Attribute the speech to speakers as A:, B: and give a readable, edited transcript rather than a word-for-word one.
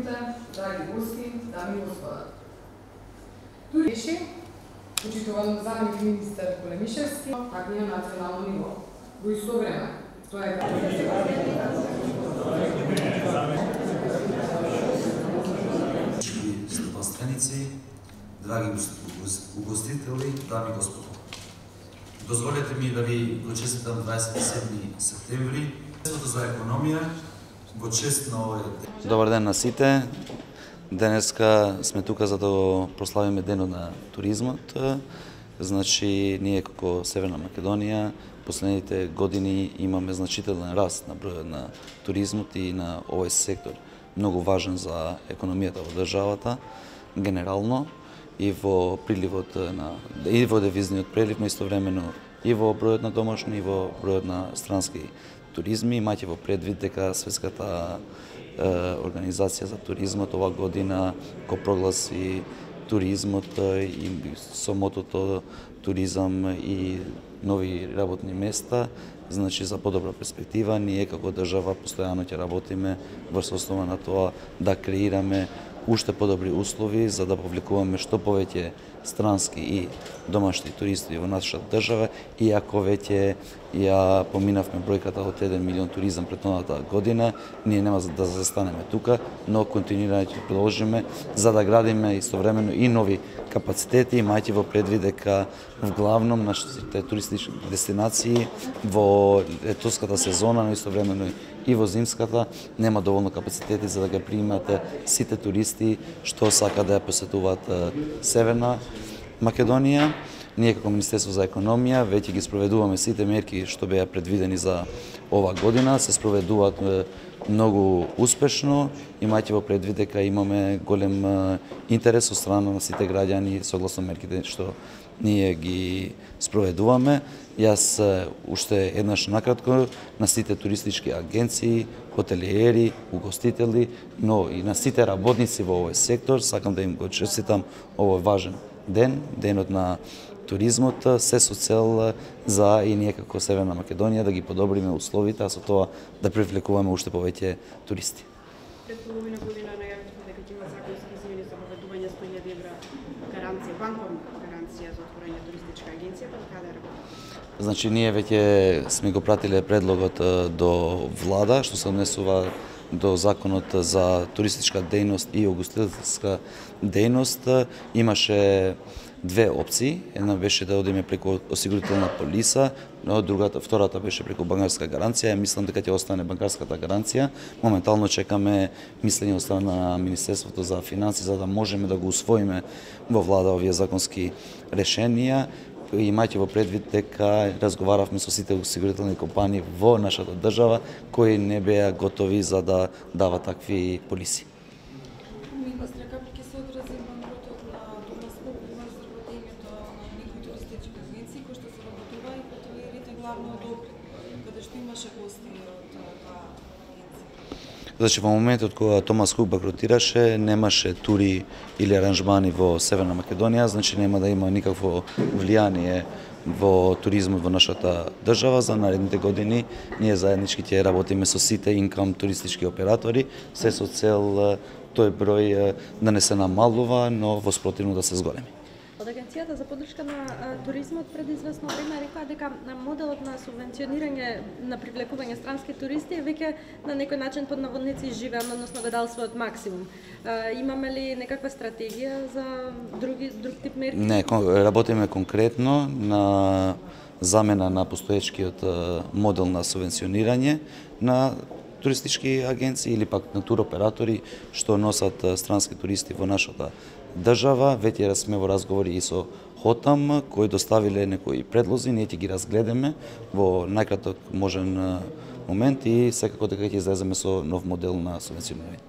A: Здравейте, драги гости, дами и господа. Туриши, почитуван заместник министер Колемишевски, така и на национално ниво. Во исто време, тоа е
B: стопанственици, драги угостители, дами и господа. Дозволете ми да ви го честитам 27 септември, за економија, во чест на овој ден.
C: Добар ден на сите. Денеска сме тука за да го прославиме денот на туризмот. Значи, ние како Северна Македонија последните години имаме значителен раст на бројот на туризмот и на овој сектор, многу важен за економијата во државата генерално и во приливот и во девизниот прилив, но истовремено и во бројот на домашни и во бројот на странски туризми, имајќи во предвид дека Светската организација за туризмот ова година го прогласи туризмот и со мотото туризам и нови работни места, значи за подобра перспектива, ние како држава постојано ќе работиме врз основа на тоа да креираме уште подобри услови за да повлекуваме што повеќе странски и домашни туристи во нашата држава, иако веќе ја поминавме бројката од 1 милион туризам пред новата година, ние нема да застанеме тука, но континуирано ќе продолжиме за да градиме истовремено и нови капацитети, имајќи во предвид дека вглавном нашите туристички дестинации во летоската сезона, но истовремено и во зимската нема доволно капацитети за да ги примате сите туристи што сакаат да ја посетуваат Северна Македонија. Ние како Министерство за економија веќе ги спроведуваме сите мерки што беа предвидени за ова година, се спроведуваат многу успешно, имајќи во предвид дека имаме голем интерес од страна на сите граѓани согласно мерките што ние ги спроведуваме. Јас уште еднаш накратко на сите туристички агенции, хотелиери, угостители, но и на сите работници во овој сектор сакам да им го честитам овој важен ден, денот на туризмот, се со цел за и ние како Северна Македонија да ги подобриме условите, а со тоа да привлекуваме уште повеќе туристи.
D: Пред половина година најавивме дека ќе има законски измени за воведување 100.000 евра гаранција, банковна гаранција за отворање туристичка агенција, па каде работи?
C: Значи, ние веќе сме го пратиле предлогот до влада, што се однесува до законот за туристичка дејност и угостителска дејност. Имаше две опции. Една беше да одиме преку осигурителна полиса, но втората беше преку банкарска гаранција. Мислам дека ќе остане банкарската гаранција. Моментално чекаме мислење од страна на Министерството за финансии за да можеме да го усвоиме во влада овие законски решенија. Имајќи во предвид дека разговаравме со сите осигурителни компании во нашата држава кои не беа готови за да дават такви полиси.
E: Министре, како ќе се одрази банкротот на Томас Кук врз работењето на некои туристички агенции кои што се работува и хотелиерите главно од Охрид, каде што имаше гости од таа агенција?
C: Значи, во моментот кога Томас Кук банкротираше, немаше тури или аранжмани во Северна Македонија, значи нема да има никакво влијание во туризмот во нашата држава. За наредните години ние заеднички ќе работиме со сите инкам туристички оператори, се со цел тој број да не се намалува, но во спротивно да се зголеми.
D: Од Агенцијата за поддршка на туризмот пред известно време рекоа дека моделот на субвенционирање на привлекување странски туристи е веќе на некој начин под наводници живеан, односно го дал својот максимум. Имаме ли некаква стратегија за друг тип мерки?
C: Не, работиме конкретно на замена на постоечкиот модел на субвенционирање на туристички агенции или пак на туроператори што носат странски туристи во нашата држава. Веќе сме во разговори и со Хотам, кои доставиле некои предлози, ние ќе ги разгледаме во најкраток можен момент и секако дека ќе излеземе со нов модел на субвенционирање.